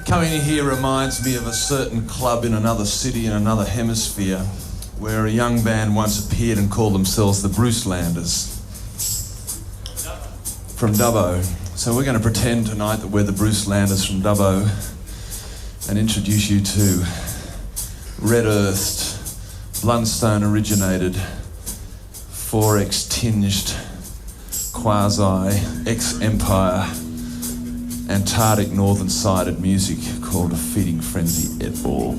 Coming here reminds me of a certain club in another city in another hemisphere where a young band once appeared and called themselves the Brucelanders from Dubbo. So we're going to pretend tonight that we're the Brucelanders from Dubbo and introduce you to red-earthed, Blundstone originated, Forex tinged, quasi-ex-Empire Antarctic northern-sided music called a Feeding Frenzy et al.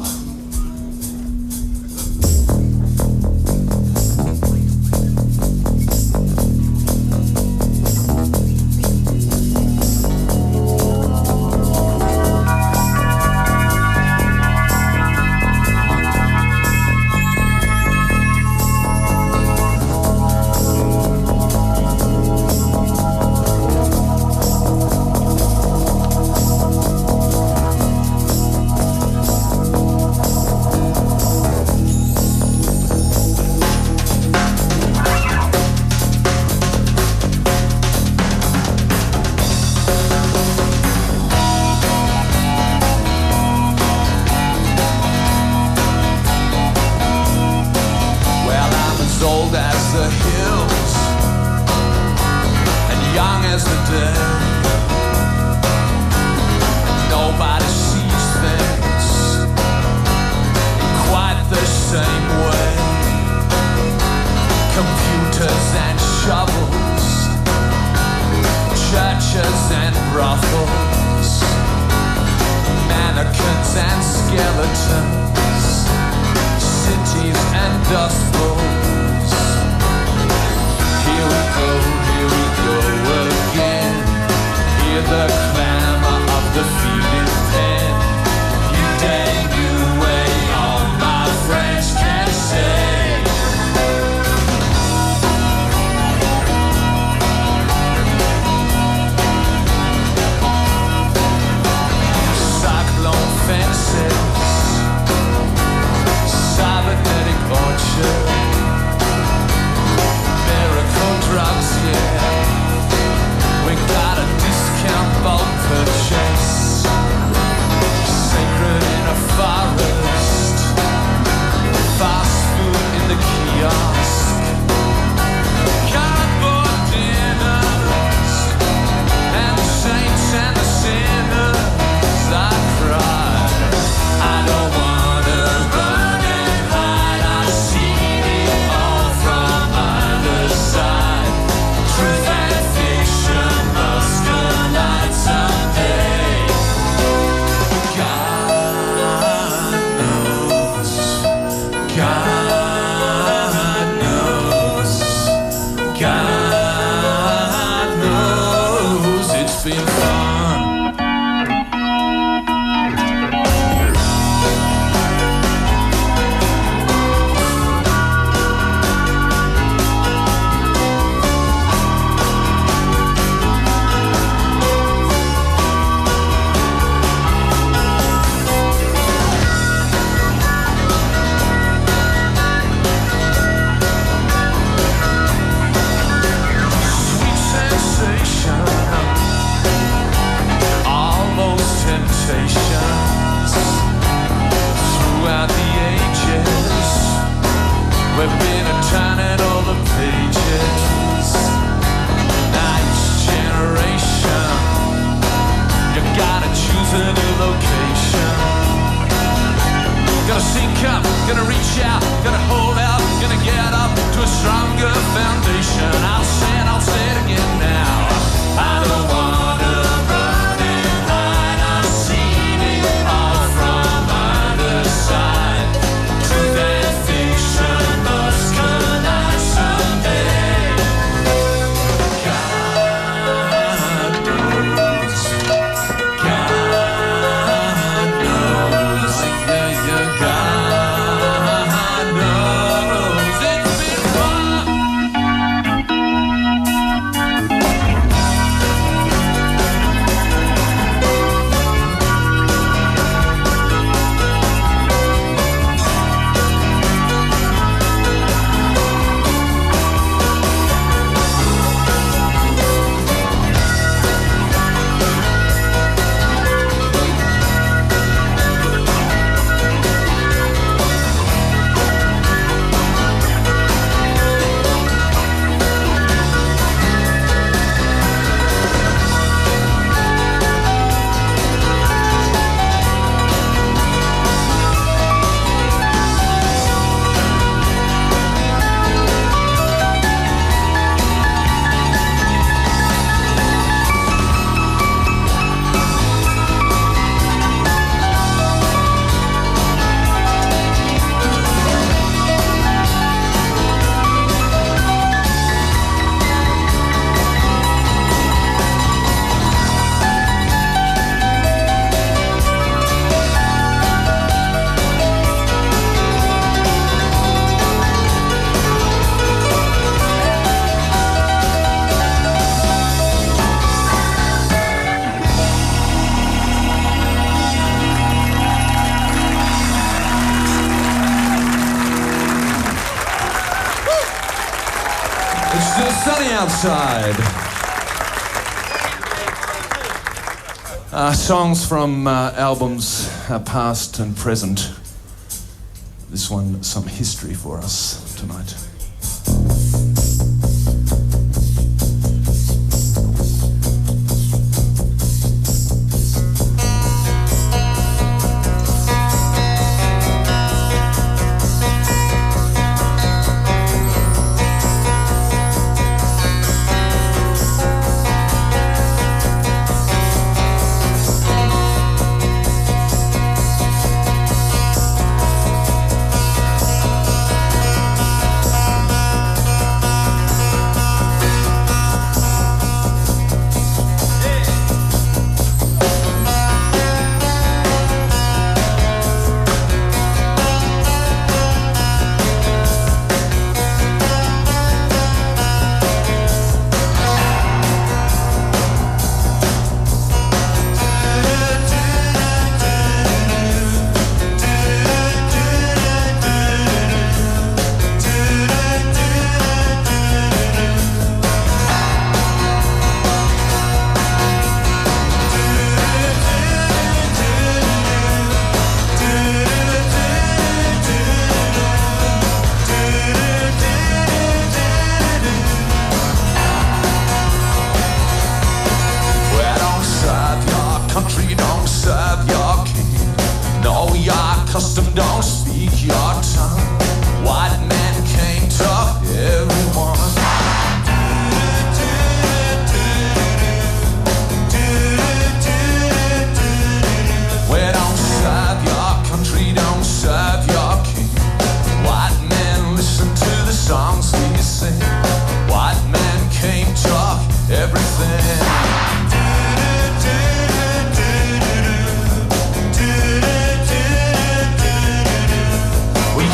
sunny outside. Songs from albums past and present. This one, some history for us tonight. Custom don't speak your tongue. White man came to everyone. We don't serve your country, don't serve your king. White man, listen to the songs we sing. White man came to everything. We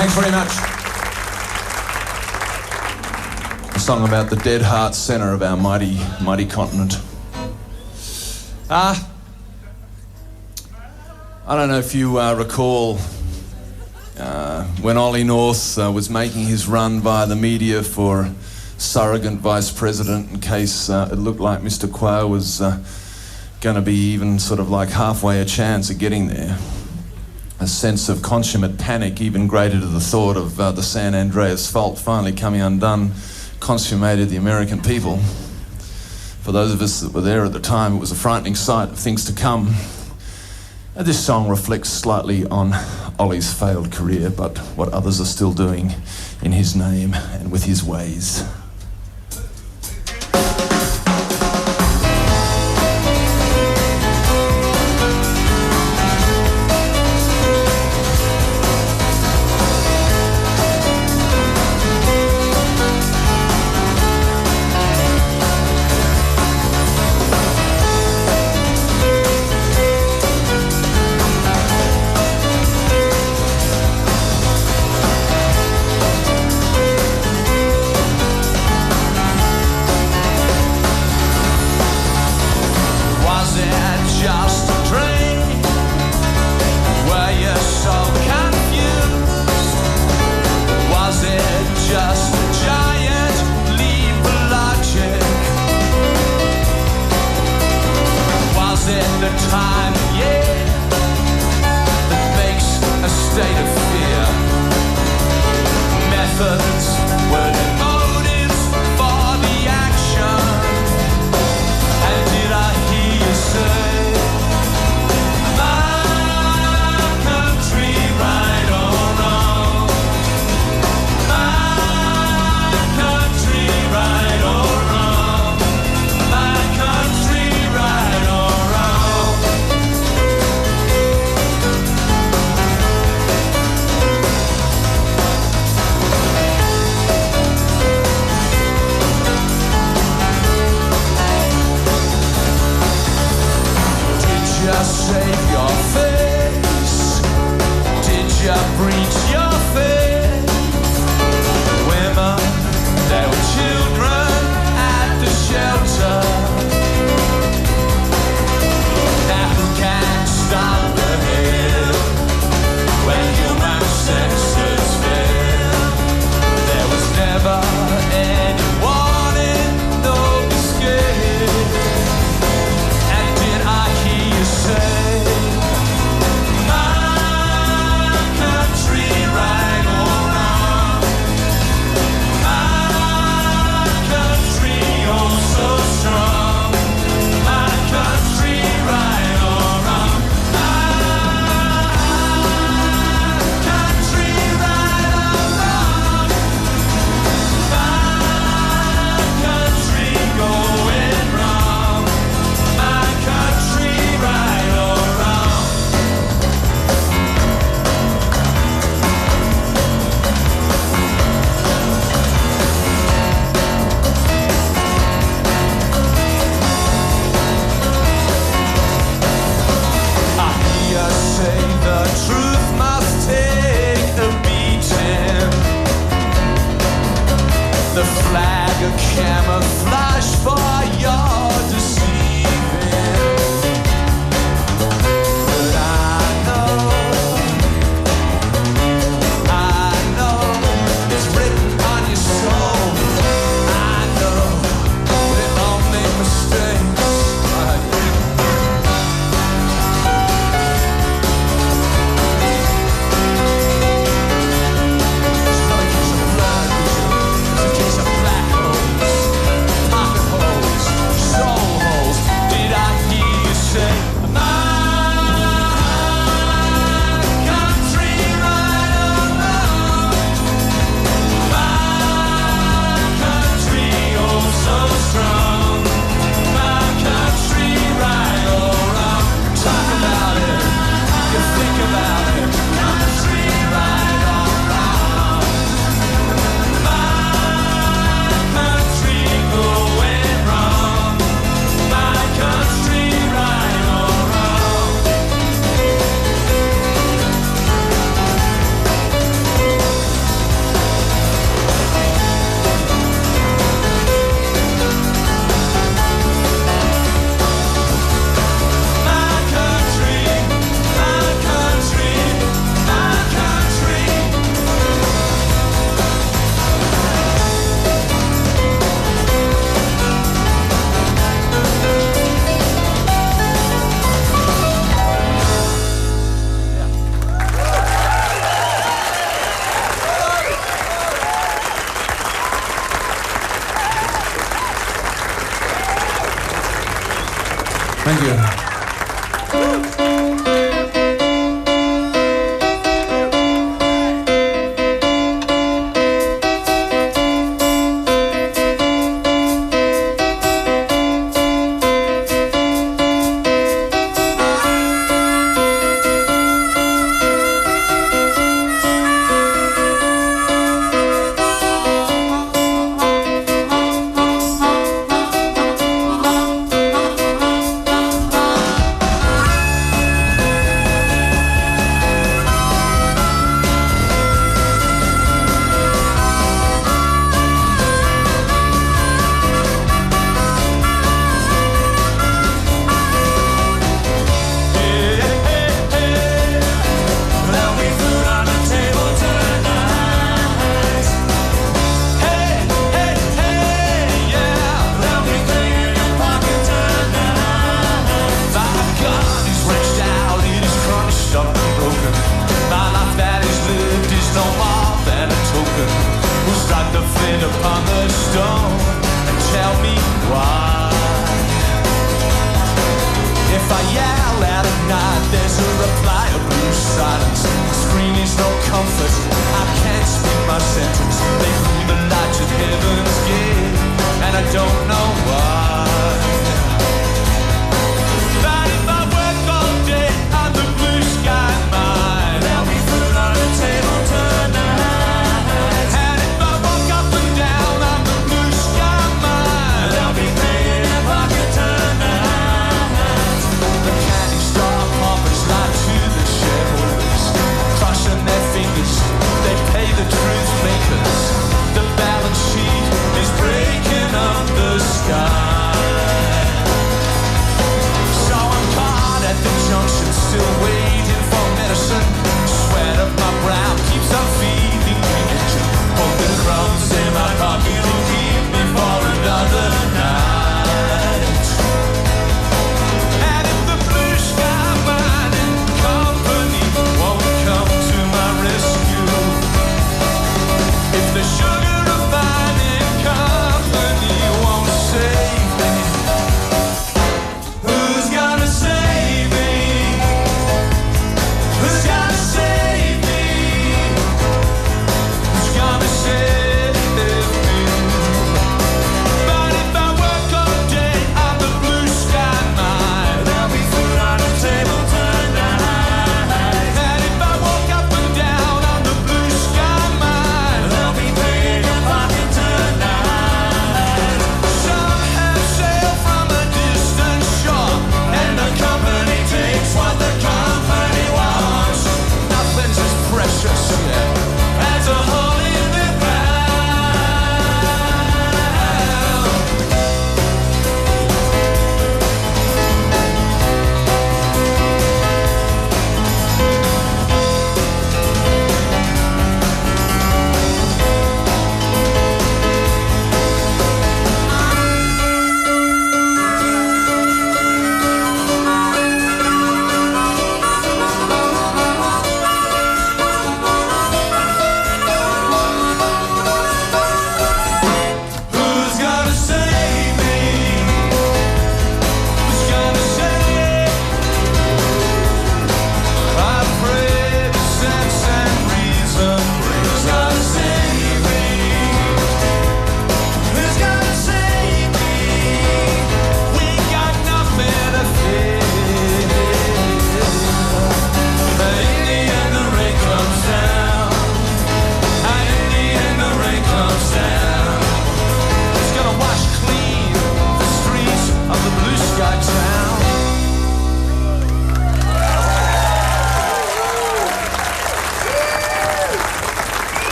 Thanks very much. A song about the dead heart centre of our mighty, mighty continent. I don't know if you recall when Ollie North was making his run via the media for surrogate vice president in case it looked like Mr. Quayle was going to be even sort of like halfway a chance of getting there. A sense of consummate panic, even greater to the thought of the San Andreas fault finally coming undone, consummated the American people. For those of us that were there at the time, it was a frightening sight of things to come. This song reflects slightly on Ollie's failed career, but what others are still doing in his name and with his ways. Country Thank you.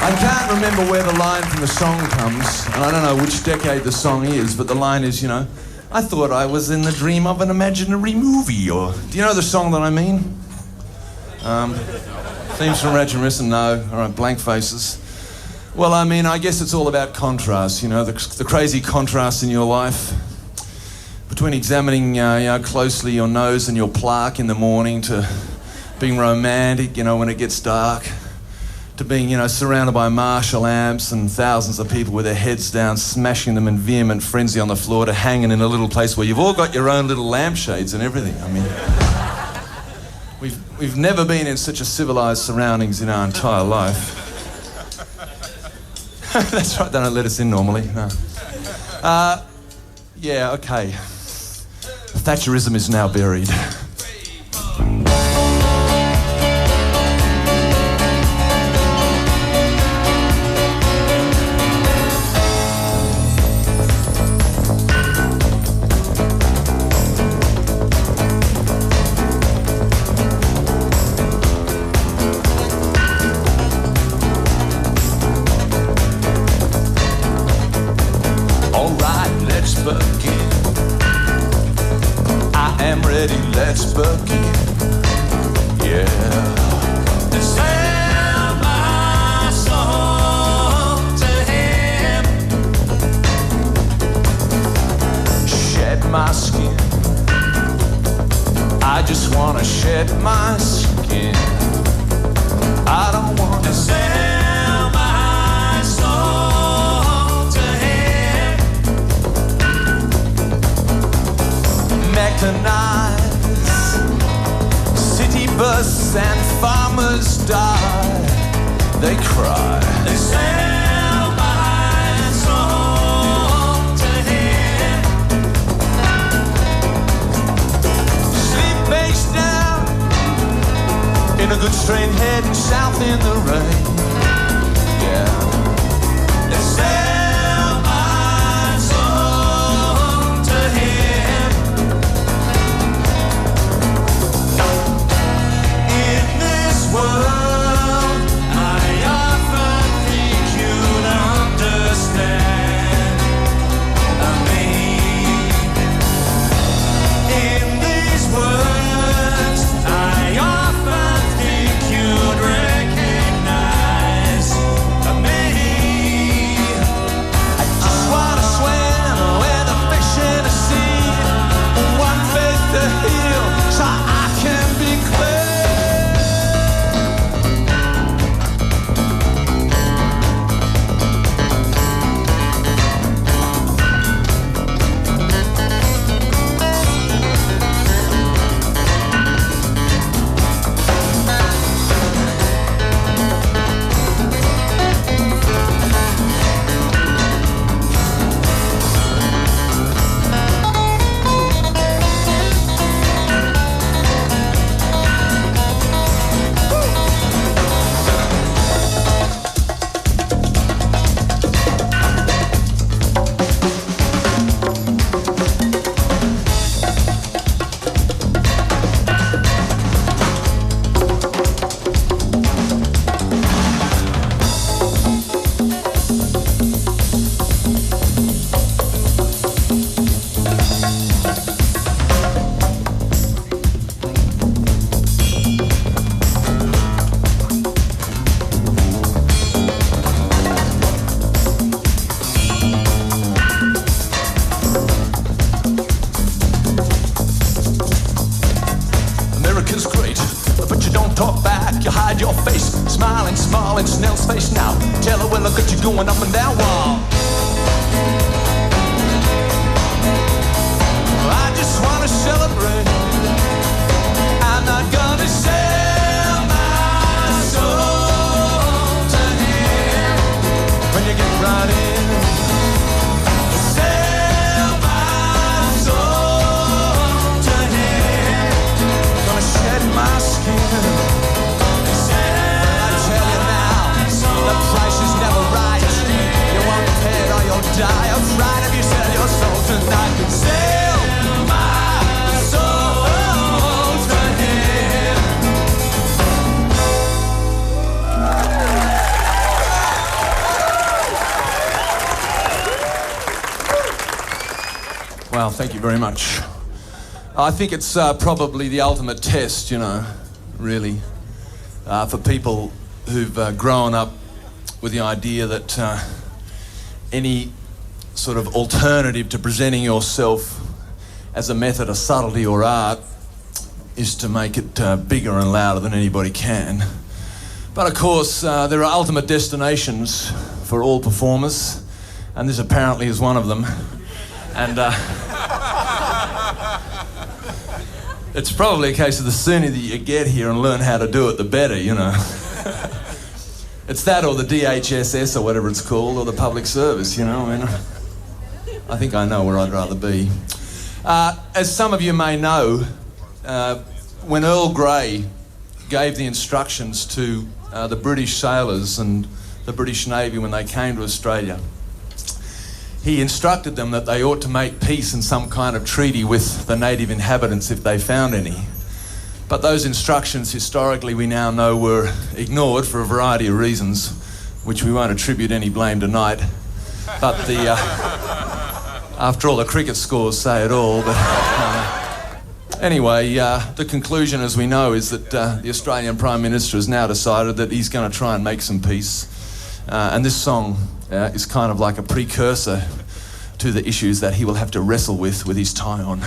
I can't remember where the line from the song comes, and I don't know which decade the song is, but the line is, you know, I thought I was in the dream of an imaginary movie, or... Do you know the song that I mean? Themes from Raj and Rissa? No. All right, blank faces. Well, I mean, I guess it's all about contrast, you know, the crazy contrast in your life between examining closely your nose and your plaque in the morning to being romantic, you know, when it gets dark, to being, surrounded by Marshall amps and thousands of people with their heads down, smashing them in vehement frenzy on the floor, to hanging in a little place where you've all got your own little lampshades and everything. I mean, we've never been in such a civilised surroundings in our entire life. That's right, they don't let us in normally, no. Yeah, okay. Thatcherism is now buried. Let's begin, yeah. Sell my soul to him. Shed my skin. I just wanna shed my skin. I don't wanna sell my soul to him. Mechanized bus and farmers die, they cry. They sell my soul to him. Sleep face down in a good straight heading south in the rain. Yeah. They sell my soul to him. World, I often think you'd understand me. In these words, I often think you'd recognize me. I just wanna swim with a fish in the sea, one faith to heal, so I can be clear. Going up and down wall. I just wanna celebrate. I'm not gonna sell my soul to him. When you get right in, sell my soul to him. Gonna shed my skin. I tell you now, the price is never right. Or you'll die of fright if you sell your soul tonight. Sell my soul to him. Well, thank you very much. I think it's probably the ultimate test, really, for people who've grown up with the idea that any sort of alternative to presenting yourself as a method of subtlety or art is to make it bigger and louder than anybody can. But of course, there are ultimate destinations for all performers, and this apparently is one of them. And it's probably a case of the sooner that you get here and learn how to do it, the better, you know. It's that or the DHSS or whatever it's called, or the public service, you know. I mean, I think I know where I'd rather be. As some of you may know, when Earl Grey gave the instructions to the British sailors and the British Navy when they came to Australia, he instructed them that they ought to make peace and some kind of treaty with the native inhabitants if they found any. But those instructions, historically, we now know were ignored for a variety of reasons, which we won't attribute any blame tonight. But after all, the cricket scores say it all. But anyway, the conclusion, as we know, is that the Australian Prime Minister has now decided that he's going to try and make some peace. And this song is kind of like a precursor to the issues that he will have to wrestle with his tie on.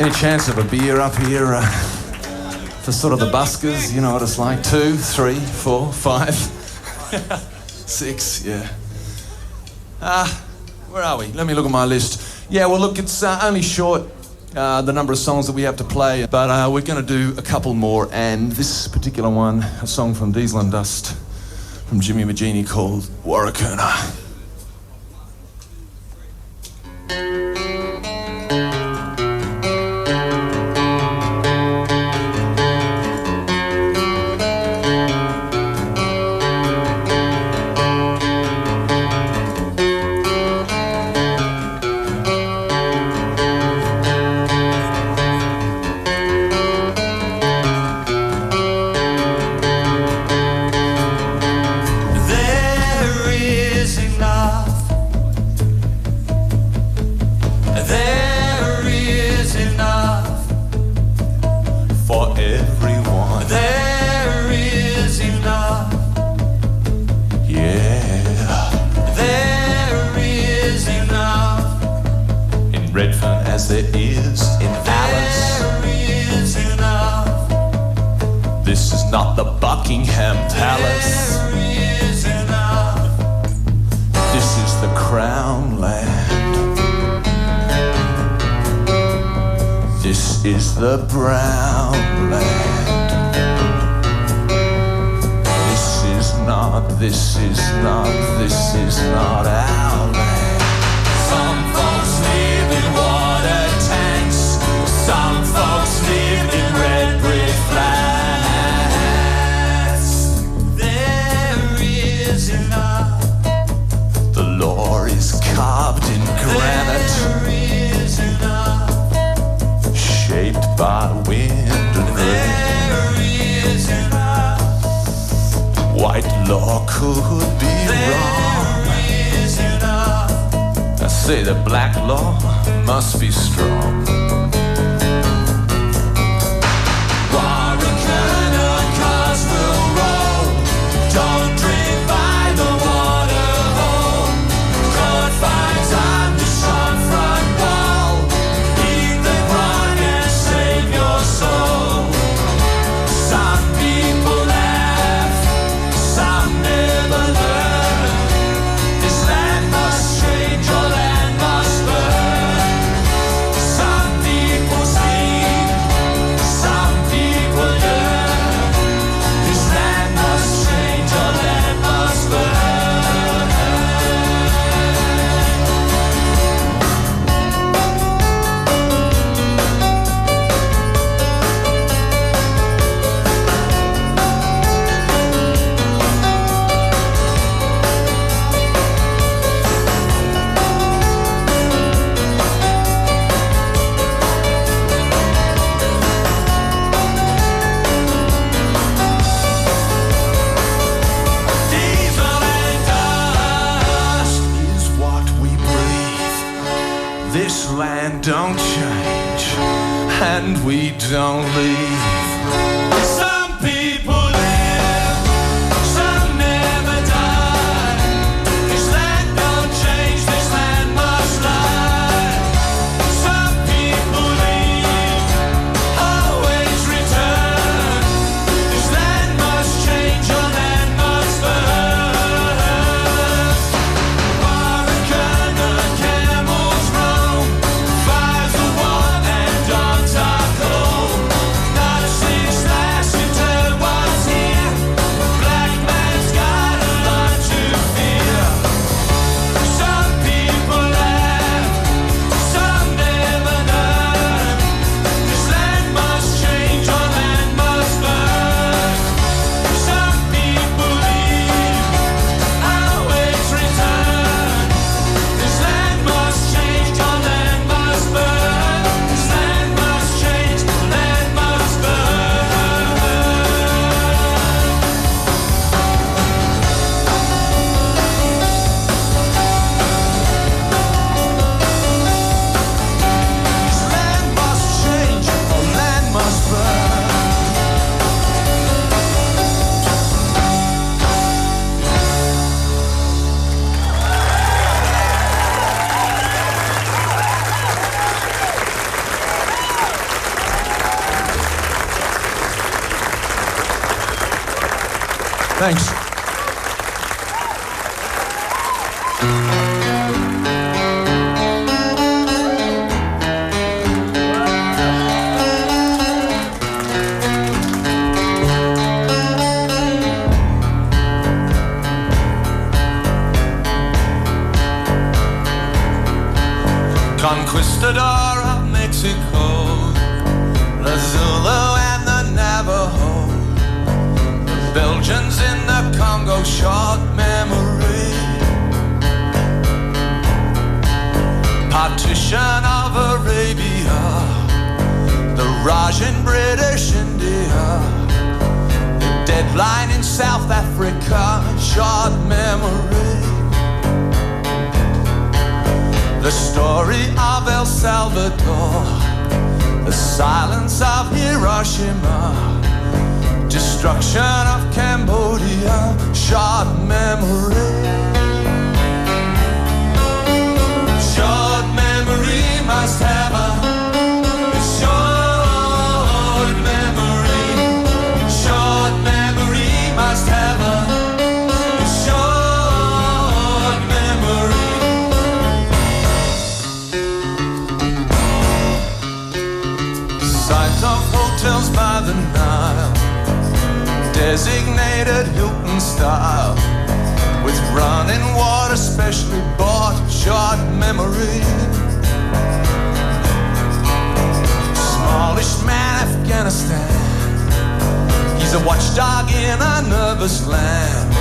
Any chance of a beer up here for sort of the buskers? You know what it's like. 2, 3, 4, 5, 6, yeah. Where are we? Let me look at my list. Yeah, well, look, it's only short, the number of songs that we have to play, but we're going to do a couple more, and this particular one, a song from Diesel and Dust, from Jimmy Magini, called Warakurna. There is in Alice. There is enough. This is not the Buckingham Palace. There is enough. This is the Crown Land. This is the Brown Land. This is not our land. Some folks live in water tanks. Some folks live in red brick flats. There is enough. The law is carved in granite. There is enough. Shaped by wind and rain. There is enough. White law could be wrong. There is enough. I say the black law must be strong. Warakurna cars will roll. Don't drink by the water hole. God finds on the short front wall. Eat the run and save your soul. Some people laugh, some never learn. This land must change, your land must burn. Some people sleep, some people yearn. This land must change, your land must burn. Diesel and dust. Is what we breathe. This land don't change, and we don't leave. Some people live, some never die. This land don't change, this land must lie. Some people leave, always return. This land must change, your land must burn. Warakurna camels roam, fires are warm and dogs are cold. Not Thanks. Conquistador of Mexico, the Zulu and the Navajo, the Belgians in the Congo, short memory. Partition of Arabia, the Raj in British India, the deadline in South Africa, short memory. The story of El Salvador, the silence of Hiroshima, destruction of Cambodia, short memory. Short memory must have a short memory. Short memory must have a short memory. Sight of hotels by the Nile, designated Hilton style, with running water specially bought, short memory. Smallish man, Afghanistan, he's a watchdog in a nervous land,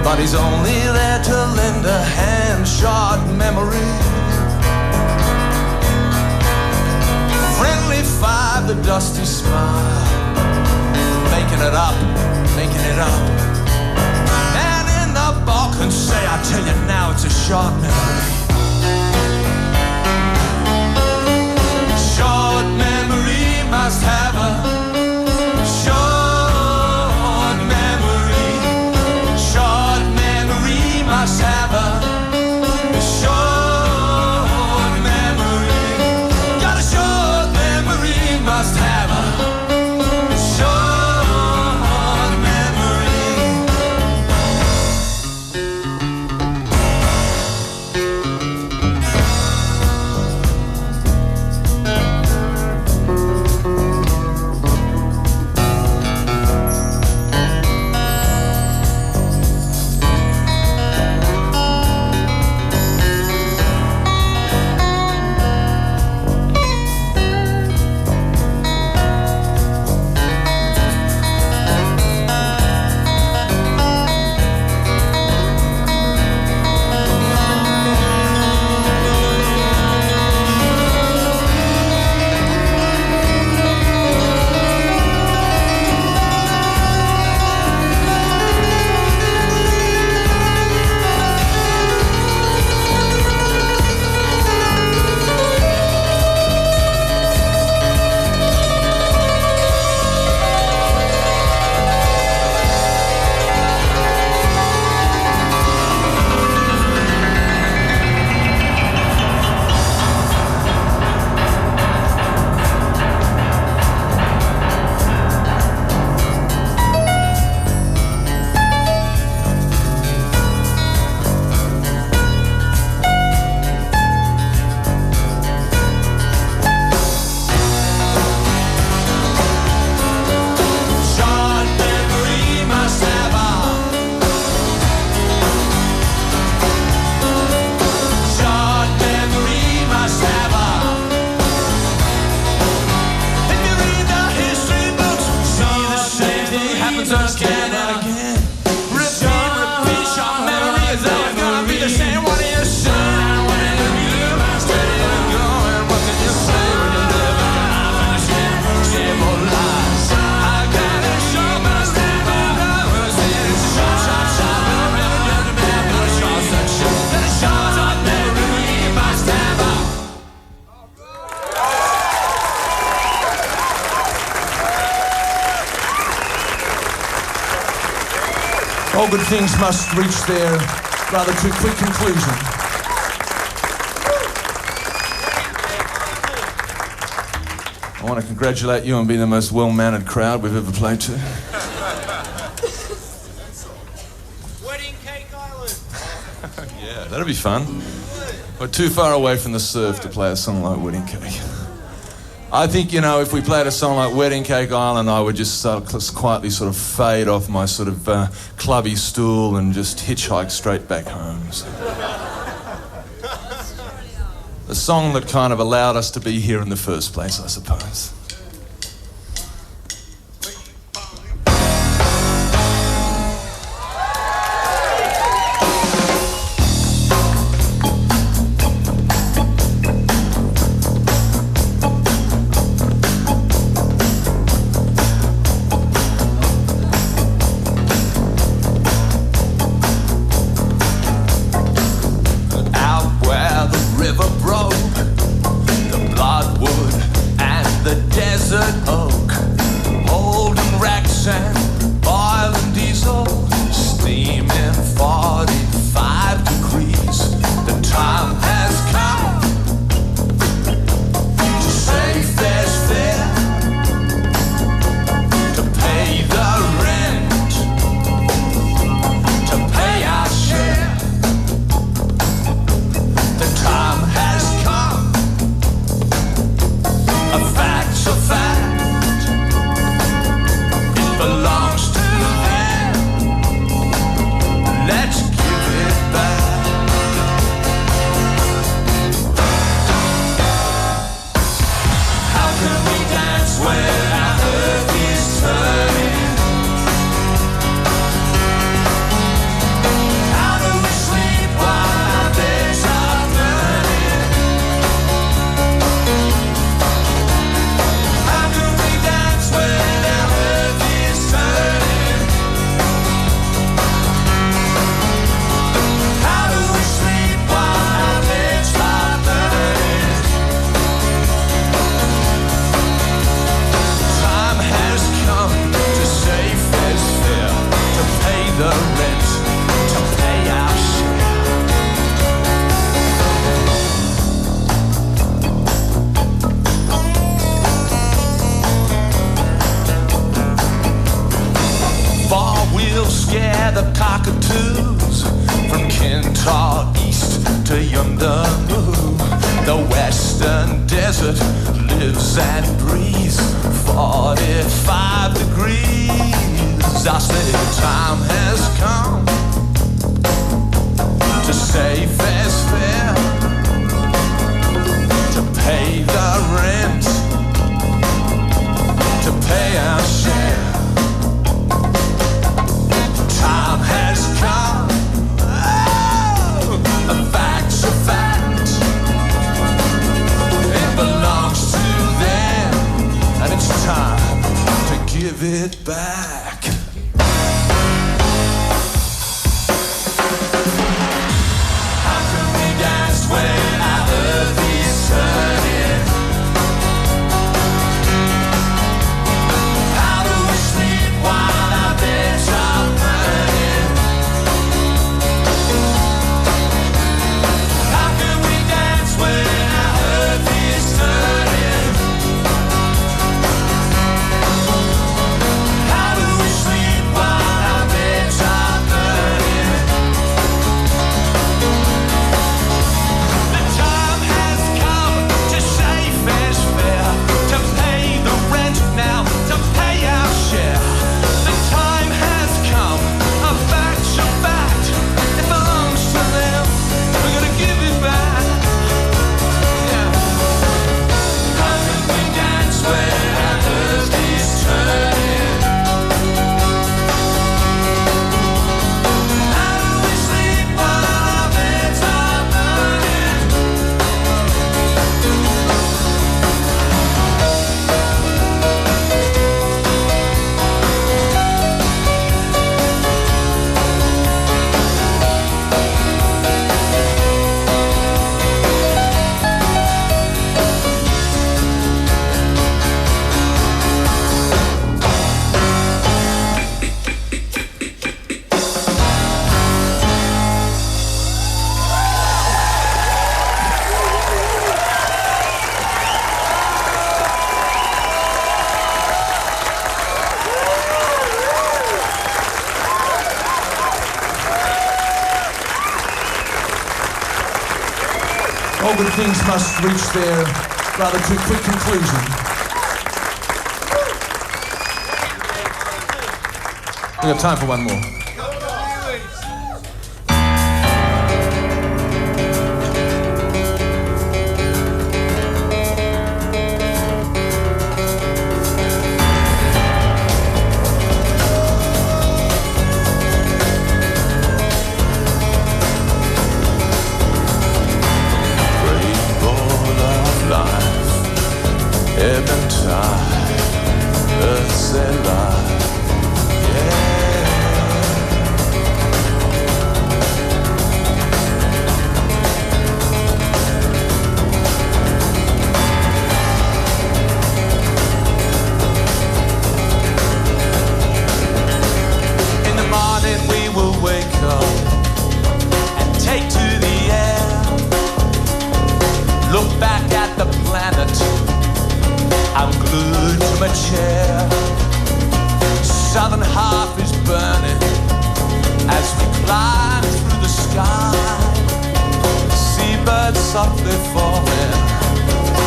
but he's only there to lend a hand, short memory. Friendly five, the dusty smile, making it up, making it up. And in the Balkans say, I tell you now, it's a short memory. Short memory must have a short memory. Short memory must have a short memory. Got a short memory, must have a short memory. All good things must reach their rather too quick conclusion. I want to congratulate you on being the most well-mannered crowd we've ever played to. Yeah, that'd be fun. We're too far away from the surf to play a song like Wedding Cake. I think, if we played a song like Wedding Cake Island, I would just quietly sort of fade off my sort of clubby stool and just hitchhike straight back home. So. A song that kind of allowed us to be here in the first place, I suppose. all good things must reach their rather too quick conclusion. We've got time for one more. Ebb and tide, earth's alive, yeah. In the morning we will wake up and take to the air. Look back at the planet, I'm glued to my chair. Southern half is burning as we climb through the sky. Seabirds softly falling,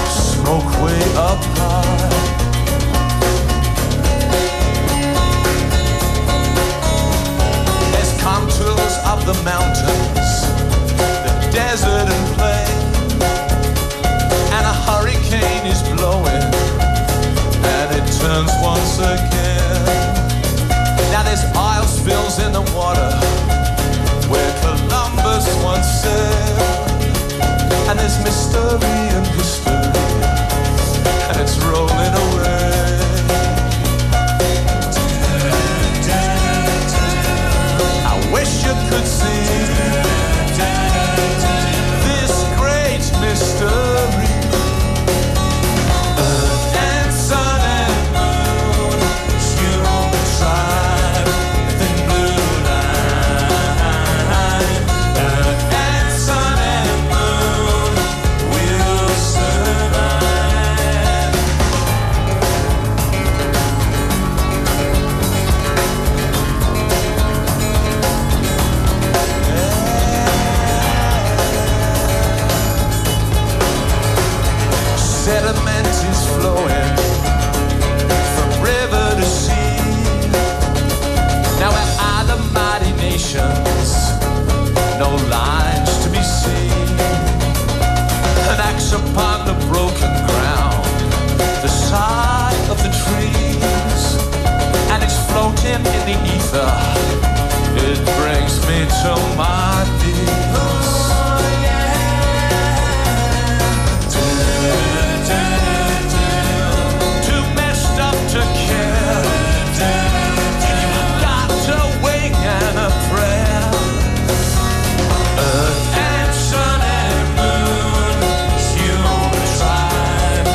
smoke way up high. There's contours of the mountains, the desert and plain, and a hurricane is blowing, and it turns once again. Now there's oil spills in the water where Columbus once sailed, and there's mystery and history, and it's rolling away. I wish you could see this great mystery. Sediment is flowing from river to sea. Now we're other mighty nations, no lines to be seen. An axe upon the broken ground, the side of the trees, and it's floating in the ether. It brings me to my knees. To care, you've got to wake and a prayer. Earth and sun and moon, human tribe,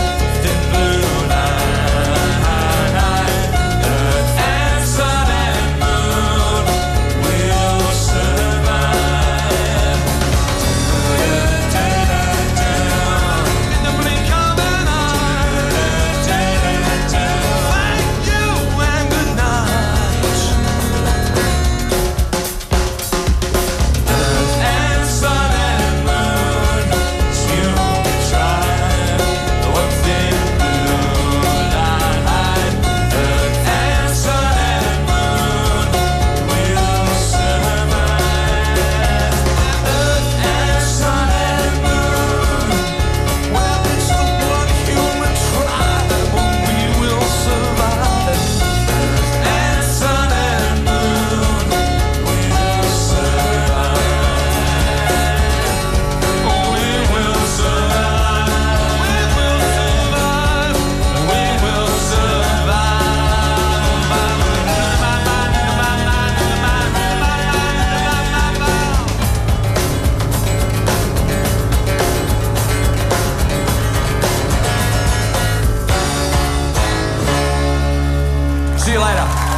thin blue line. Earth and sun and moon will survive. In the blink of an eye. See you later.